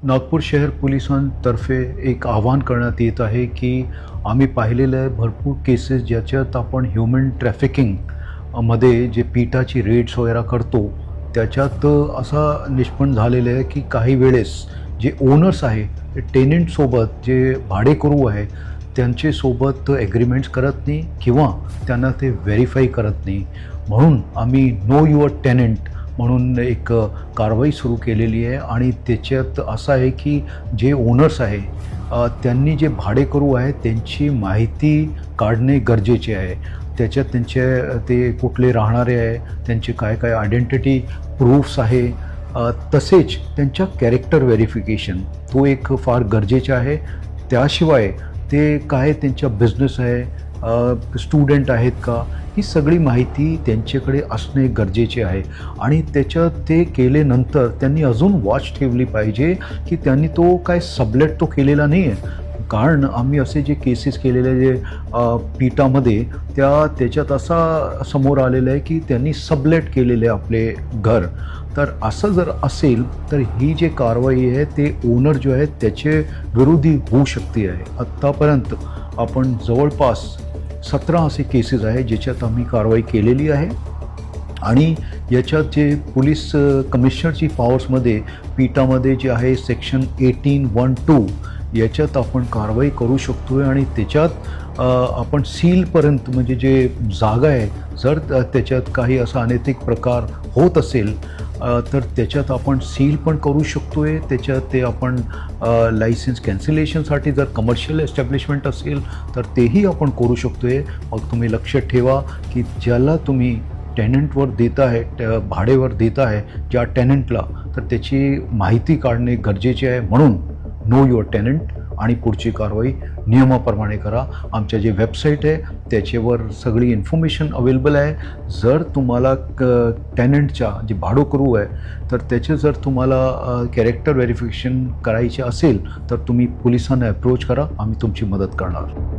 नागपूर शहर पोलिसांतर्फे एक आवाहन करण्यात येत आहे की आम्ही पाहिलेलं आहे भरपूर केसेस ज्याच्यात आपण ह्युमन ट्रॅफिकिंग मध्ये जे पिठाची रेड्स वगैरे करतो त्याच्यात असा निष्पन्न झालेलं आहे की काही वेळेस जे ओनर्स आहे ते टेनंटसोबत जे भाडेकरू आहे त्यांच्यासोबत ॲग्रीमेंट्स करत नाही किंवा त्यांना ते व्हेरीफाय करत नाही. म्हणून आम्ही नो युअर टेनंट म्हणून एक कारवाई सुरू केलेली आहे आणि त्याच्यात असं आहे की जे ओनर्स आहे त्यांनी जे भाडेकरू आहे त्यांची माहिती काढणे गरजेचे आहे. त्याच्यात त्यांचे ते कुठले राहणारे आहे, त्यांचे काय काय आयडेंटिटी प्रूफ्स आहे, तसेच त्यांच्या कॅरेक्टर व्हेरिफिकेशन तो एक फार गरजेचं आहे. त्याशिवाय ते काय त्यांचा बिझनेस आहे, स्टुडंट आहेत का, ही सगळी माहिती त्यांच्याकडे असणे गरजेचे आहे. आणि त्याच्यात ते केल्यानंतर त्यांनी अजून वॉच ठेवली पाहिजे की त्यांनी तो काय सबलेट तो केलेला नाही आहे. कारण आम्ही असे जे केसेस केलेले जे पिठामध्ये त्याच्यात असा समोर आलेलं आहे की त्यांनी सबलेट केलेले आपले घर. तर असं जर असेल तर ही जे कारवाई आहे ते ओनर जो आहे त्याचे विरोधी होऊ शकते आहे. आत्तापर्यंत आपण जवळपास 17 असे केसेस आहे ज्याच्यात आम्ही कारवाई केलेली आहे. आणि याच्यात जे पोलीस कमिशनरची पॉवर्समध्ये पिठामध्ये जे आहे सेक्शन 18(1)(2) याच्यात आपण कारवाई करू शकतो आहे. आणि त्याच्यात आपण सीलपर्यंत म्हणजे जे जागा आहे जर त्याच्यात काही असा अनैतिक प्रकार होत असेल तर त्याच्यात आपण सील पण करू शकतो आहे. त्याच्यात ते आपण लायसन्स कॅन्सलेशनसाठी जर कमर्शियल एस्टॅब्लिशमेंट असेल तर तेही आपण करू शकतो आहे. मग तुम्ही लक्षात ठेवा की ज्याला तुम्ही टेनंटवर देत आहे, भाडेवर देत आहे ज्या टेनंटला, तर त्याची माहिती काढणे गरजेचे आहे. म्हणून नो युअर टेनंट आणि पुढची कारवाई नियमाप्रमाणे करा. आमच्या जे वेबसाईट आहे त्याच्यावर सगळी इन्फॉर्मेशन अवेलेबल आहे. जर तुम्हाला टेनंटच्या जे भाडेकरू आहे तर त्याचे जर तुम्हाला कॅरेक्टर व्हेरिफिकेशन करायचे असेल तर तुम्ही पोलिसांना अप्रोच करा, आम्ही तुमची मदत करणार.